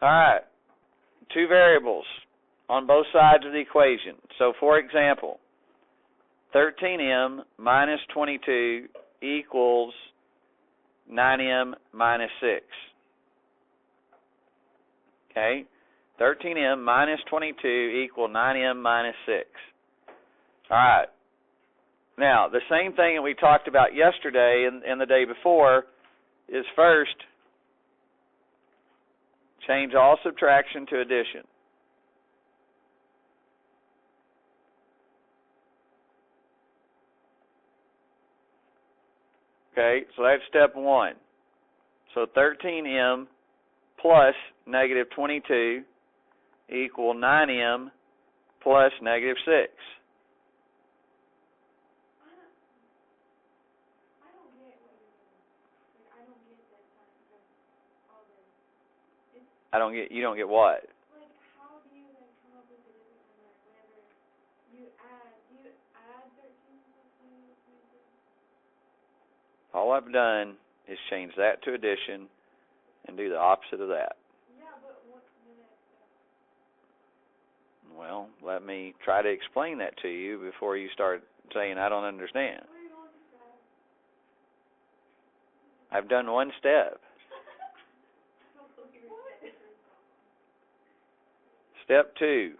All right, two variables on both sides of the equation. So, for example, 13m minus 22 equals 9m minus 6. Okay, 13m minus 22 equals 9m minus 6. All right. Now, the same thing that we talked about yesterday and the day before is first, change all subtraction to addition. Okay, so that's step one. So 13m plus negative 22 equal 9m plus negative 6. You don't get what? Like, how do you then come up with a different number whenever you add 13 plus 22? All I've done is change that to addition and do the opposite of that. Yeah, but what's the next step? Well, let me try to explain that to you before you start saying I don't understand. What are you going to say? I've done one step. Step two.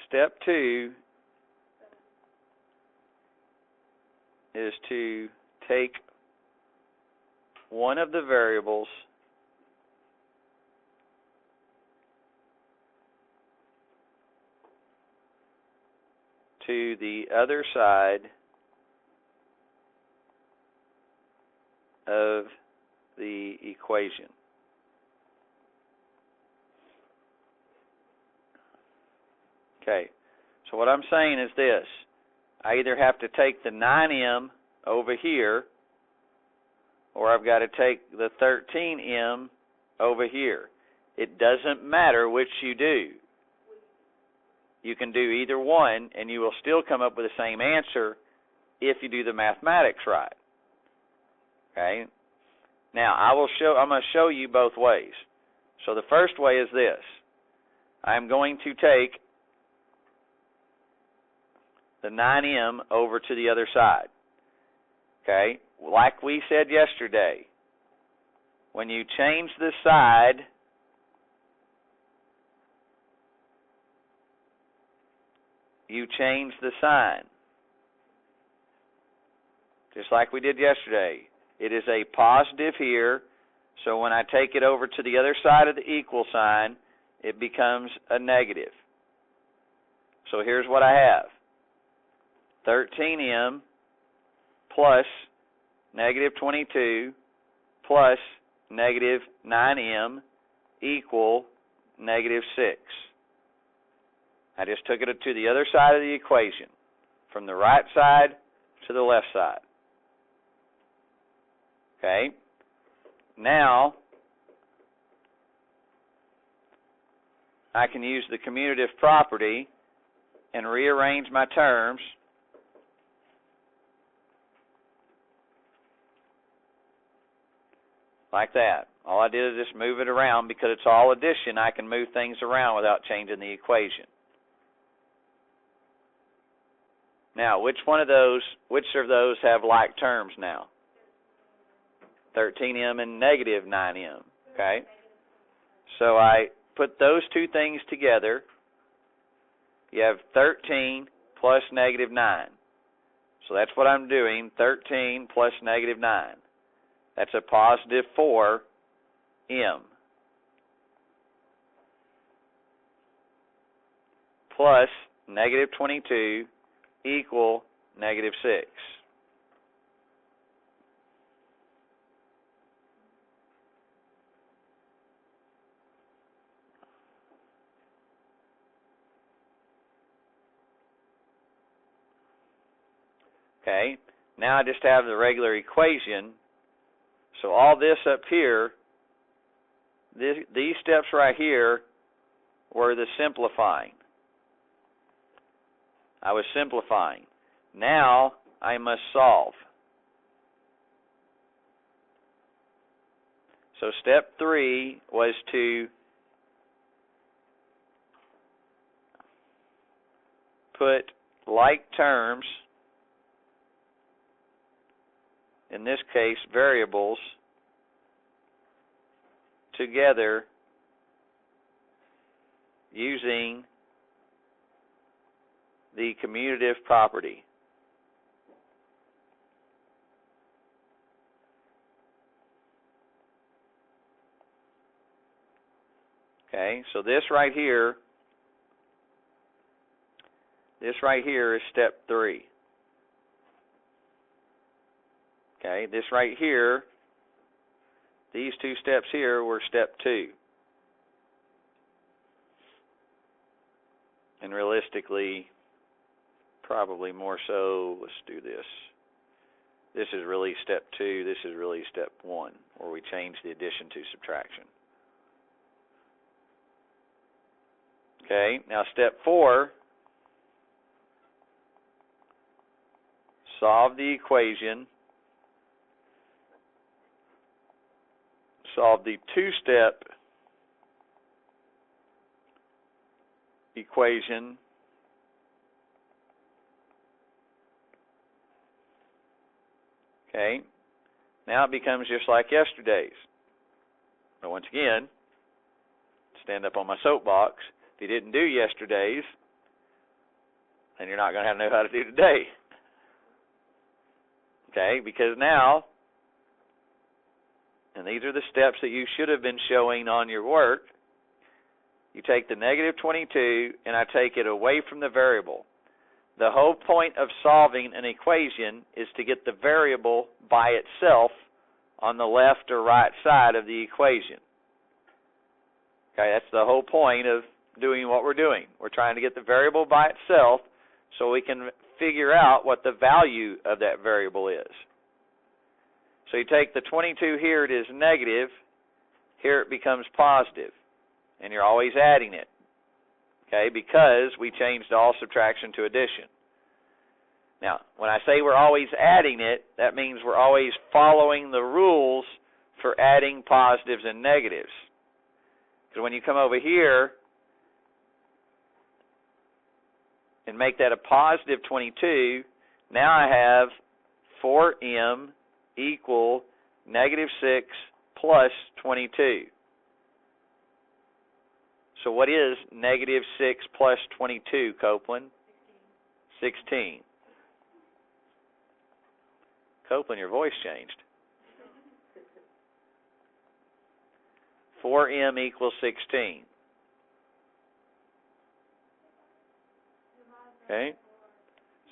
Step two is to take one of the variables to the other side of the equation. Okay, so what I'm saying is this. I either have to take the 9m over here, or I've got to take the 13m over here. It doesn't matter which you do. You can do either one, and you will still come up with the same answer if you do the mathematics right. Okay? Now, I'm going to show you both ways. So the first way is this. I'm going to take the 9m over to the other side. Okay? Like we said yesterday, when you change the side, you change the sign. Just like we did yesterday. It is a positive here, so when I take it over to the other side of the equal sign, it becomes a negative. So here's what I have. 13m plus negative 22 plus negative 9m equal negative 6. I just took it to the other side of the equation, from the right side to the left side. Okay? Now, I can use the commutative property and rearrange my terms like that. All I did is just move it around. Because it's all addition, I can move things around without changing the equation. Now, which of those have like terms now? 13m and negative 9m. Okay? So I put those two things together. You have 13 plus negative 9. So that's what I'm doing, 13 plus negative 9. That's a positive 4m. Plus negative 22 equal negative 6. Okay, now I just have the regular equation. So all this up here, these steps right here were the simplifying. I was simplifying. Now I must solve. So step 3 was to put like terms, in this case variables, together using the commutative property. Okay, so this right here is step 3. Okay, this right here, these two steps here were step 2. And realistically, probably more so, let's do this. This is really step 2, this is really step 1, where we change the addition to subtraction. Okay, now step 4, solve the equation, solve the two-step equation okay, now it becomes just like yesterday's. But once again, stand up on my soapbox, if you didn't do yesterday's, then you're not going to know how to do today. Okay, because now, and these are the steps that you should have been showing on your work, you take the negative 22 and I take it away from the variable. The whole point of solving an equation is to get the variable by itself on the left or right side of the equation. Okay, that's the whole point of doing what we're doing. We're trying to get the variable by itself so we can figure out what the value of that variable is. So you take the 22 here, it is negative. Here it becomes positive. And you're always adding it. Okay, because we changed all subtraction to addition. Now, when I say we're always adding it, that means we're always following the rules for adding positives and negatives. Because when you come over here and make that a positive 22, now I have 4m equal negative 6 plus 22. So what is negative 6 plus 22, Copeland? 16. Copeland, your voice changed. 4m equals 16. Okay?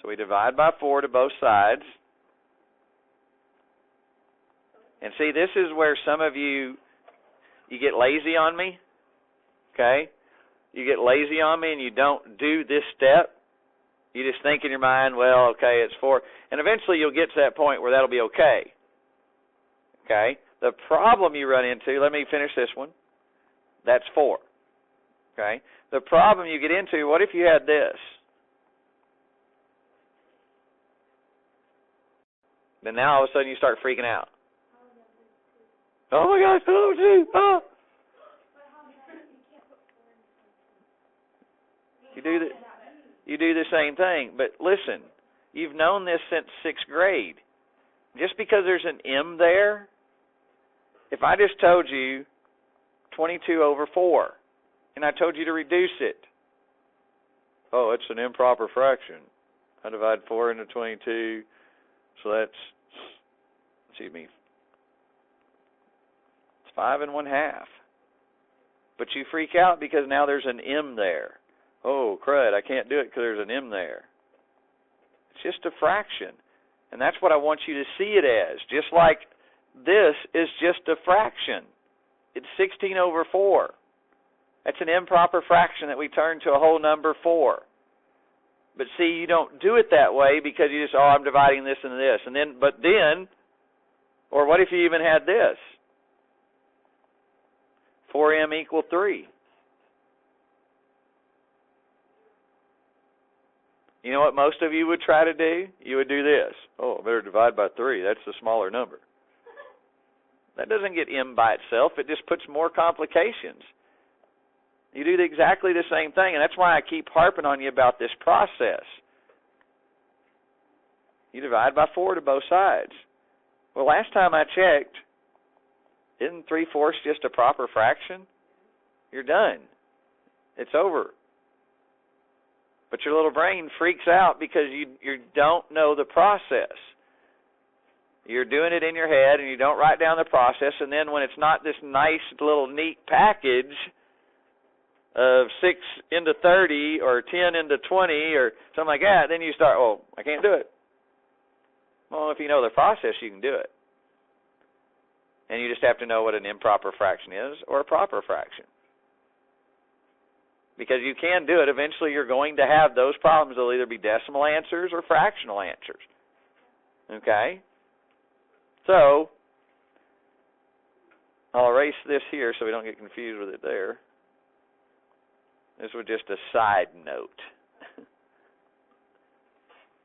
So we divide by 4 to both sides. And see, this is where some of you get lazy on me. Okay? You get lazy on me and you don't do this step. You just think in your mind, well, okay, it's 4. And eventually you'll get to that point where that'll be okay. Okay? The problem you run into, let me finish this one. That's 4. Okay? The problem you get into, what if you had this? Then now all of a sudden you start freaking out. Oh my gosh, oh gee, oh. You do the same thing. But listen, you've known this since 6th grade. Just because there's an m there, if I just told you 22 over 4, and I told you to reduce it, oh, it's an improper fraction. I divide 4 into 22, so that's, excuse me, it's 5 1/2. But you freak out because now there's an m there. Oh, crud, I can't do it because there's an m there. It's just a fraction. And that's what I want you to see it as. Just like this is just a fraction. It's 16 over 4. That's an improper fraction that we turn to a whole number 4. But see, you don't do it that way because you just, oh, I'm dividing this into this. And then, but then, or what if you even had this? 4m equal 3. You know what most of you would try to do? You would do this. Oh, I better divide by 3. That's the smaller number. That doesn't get m by itself. It just puts more complications. You do exactly the same thing, and that's why I keep harping on you about this process. You divide by 4 to both sides. Well, last time I checked, isn't 3/4 just a proper fraction? You're done. It's over. But your little brain freaks out because you don't know the process. You're doing it in your head, and you don't write down the process, and then when it's not this nice little neat package of 6 into 30 or 10 into 20 or something like that, then you start, oh, I can't do it. Well, if you know the process, you can do it. And you just have to know what an improper fraction is or a proper fraction. Because you can do it. Eventually, you're going to have those problems. They'll either be decimal answers or fractional answers. Okay? So, I'll erase this here so we don't get confused with it there. This was just a side note.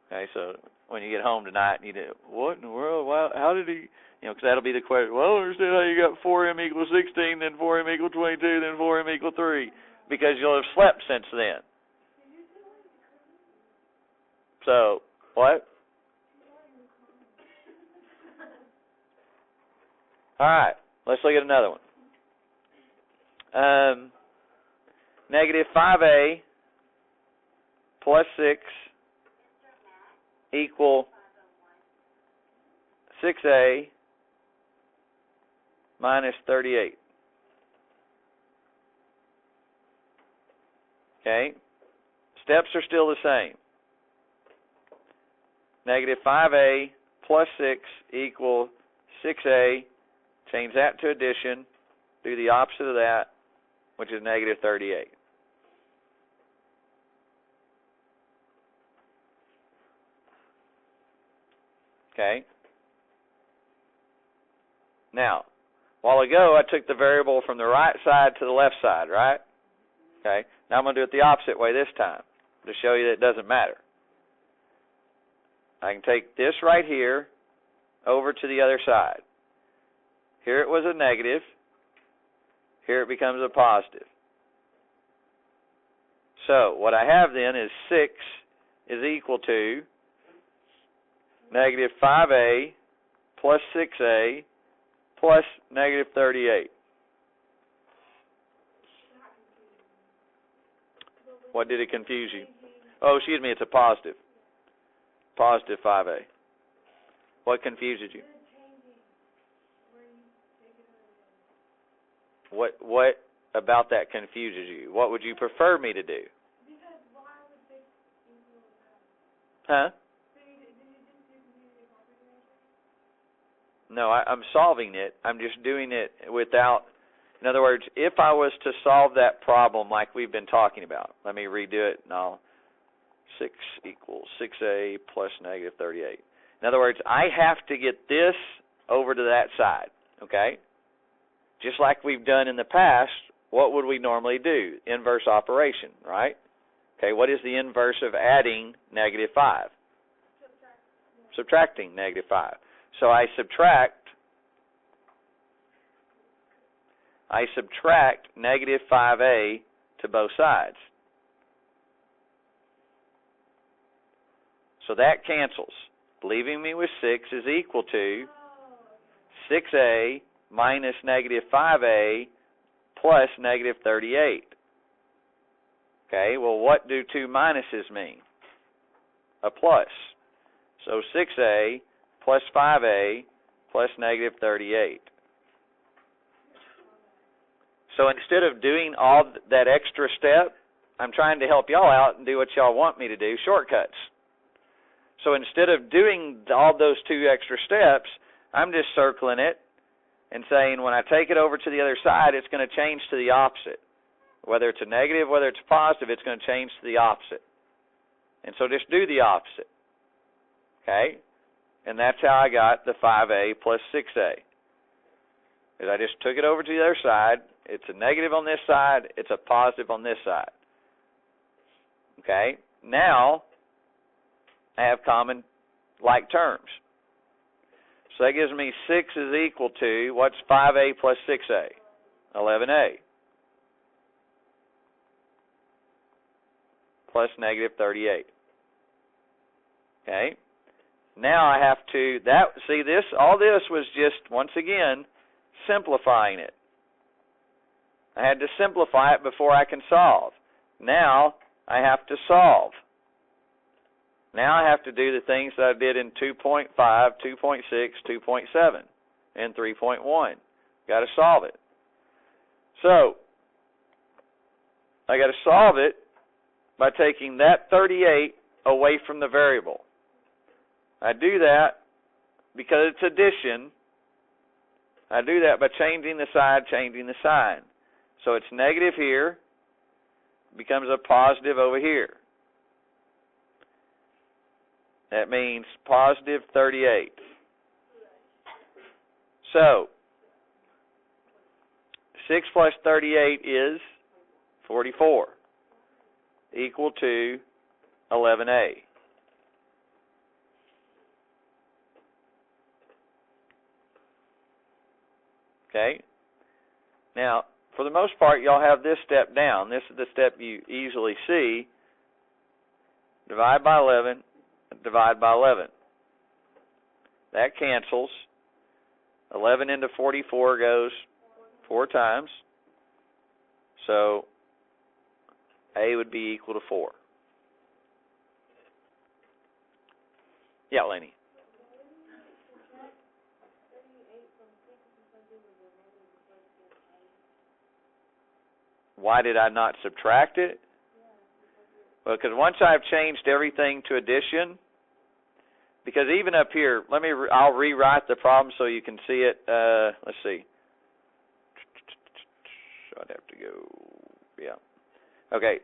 Okay, so when you get home tonight, you do, what in the world? Wow, how did he, because that'll be the question. Well, I understand how you got 4m equals 16, then 4m equals 22, then 4m equals 3, because you'll have slept since then. So, what? All right, let's look at another one. Negative 5a plus 6 equal 6a minus 38. Okay? Steps are still the same. Negative 5a plus 6 equal 6a. Change that to addition. Do the opposite of that, which is negative 38. Okay? Now, a while ago, I took the variable from the right side to the left side, right? Okay? Now I'm going to do it the opposite way this time to show you that it doesn't matter. I can take this right here over to the other side. Here it was a negative. Here it becomes a positive. So what I have then is 6 is equal to negative 5a plus 6a plus negative 38. What did it confuse you? Oh, excuse me, it's a positive. Positive 5a. What confuses you? What about that confuses you? What would you prefer me to do? Because why would 6 equal that? Huh? No, I'm solving it. I'm just doing it without, in other words, if I was to solve that problem like we've been talking about, let me redo it, and I'll 6 equals 6a plus negative 38. In other words, I have to get this over to that side, okay? Just like we've done in the past, what would we normally do? Inverse operation, right? Okay, what is the inverse of adding negative 5? Subtracting negative 5. So I subtract negative 5a to both sides. So that cancels. Leaving me with 6 is equal to 6a minus negative 5a plus negative 38. Okay, well, what do two minuses mean? A plus. So 6a plus 5a plus negative 38. So instead of doing all that extra step, I'm trying to help y'all out and do what y'all want me to do, shortcuts. So instead of doing all those 2 extra steps, I'm just circling it and saying when I take it over to the other side, it's going to change to the opposite. Whether it's a negative, whether it's a positive, it's going to change to the opposite. And so just do the opposite. Okay? And that's how I got the 5a plus 6a. Because I just took it over to the other side. It's a negative on this side. It's a positive on this side. Okay? Now, I have common like terms. So that gives me 6 is equal to, what's 5a plus 6a? 11a. Plus negative 38. Okay? Now I have to, all this was just, once again, simplifying it. I had to simplify it before I can solve. Now I have to solve. Now I have to do the things that I did in 2.5, 2.6, 2.7, and 3.1. Got to solve it. So, I got to solve it by taking that 38 away from the variable. I do that because it's addition. I do that by changing the side, changing the sign. So it's negative here, becomes a positive over here. That means positive 38. So, 6 plus 38 is 44, equal to 11a. Okay? Now, for the most part, y'all have this step down. This is the step you easily see. Divide by 11, divide by 11. That cancels. 11 into 44 goes 4 times. So, A would be equal to 4. Yeah, Lenny. Why did I not subtract it? Well, because once I've changed everything to addition, because even up here, I'll rewrite the problem so you can see it. Let's see. I'd have to go, yeah. Okay,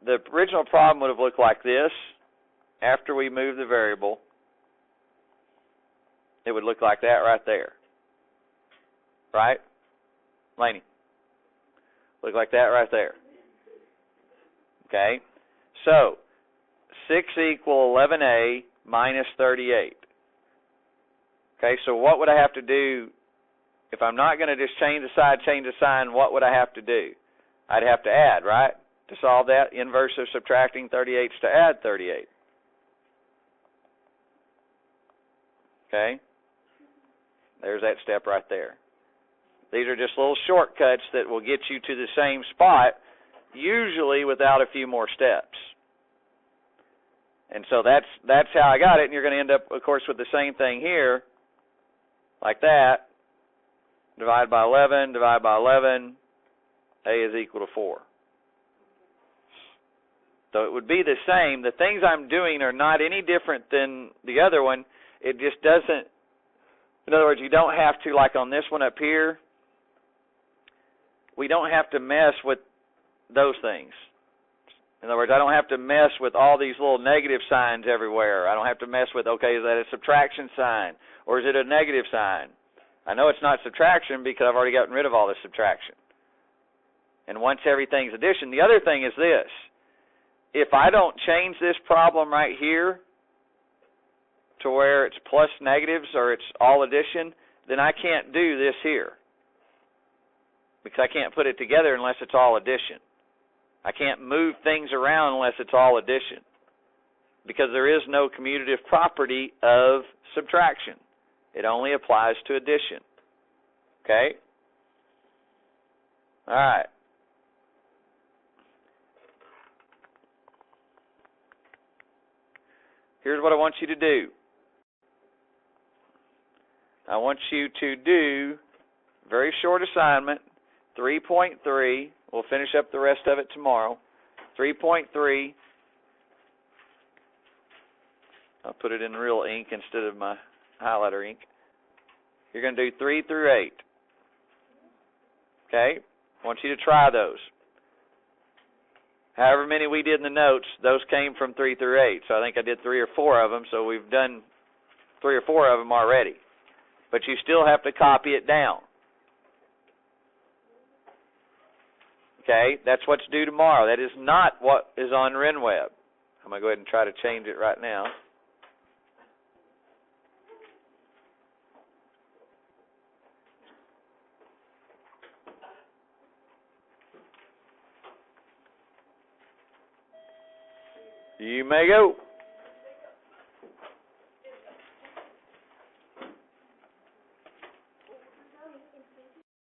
the original problem would have looked like this. After we move the variable, it would look like that right there. Right? Laney? Look like that right there. Okay? So, 6 equal 11a minus 38. Okay, so what would I have to do? If I'm not going to just change the side, change the sign, what would I have to do? I'd have to add, right? To solve that, inverse of subtracting 38 is to add 38. Okay? There's that step right there. These are just little shortcuts that will get you to the same spot, usually without a few more steps. And so that's how I got it, and you're going to end up, of course, with the same thing here, like that. Divide by 11, divide by 11, A is equal to 4. So it would be the same. The things I'm doing are not any different than the other one. It just doesn't, in other words, you don't have to, like on this one up here, we don't have to mess with those things. In other words, I don't have to mess with all these little negative signs everywhere. I don't have to mess with, okay, is that a subtraction sign or is it a negative sign? I know it's not subtraction because I've already gotten rid of all this subtraction. And once everything's addition, the other thing is this. If I don't change this problem right here to where it's plus negatives or it's all addition, then I can't do this here. Because I can't put it together unless it's all addition. I can't move things around unless it's all addition. Because there is no commutative property of subtraction. It only applies to addition. Okay? All right. Here's what I want you to do. I want you to do very short assignment, 3.3. We'll finish up the rest of it tomorrow. 3.3. I'll put it in real ink instead of my highlighter ink. You're going to do 3 through 8. Okay? I want you to try those. However many we did in the notes, those came from 3 through 8. So I think I did 3 or 4 of them, so we've done 3 or 4 of them already. But you still have to copy it down. Okay? That's what's due tomorrow. That is not what is on RenWeb. I'm going to go ahead and try to change it right now. You may go.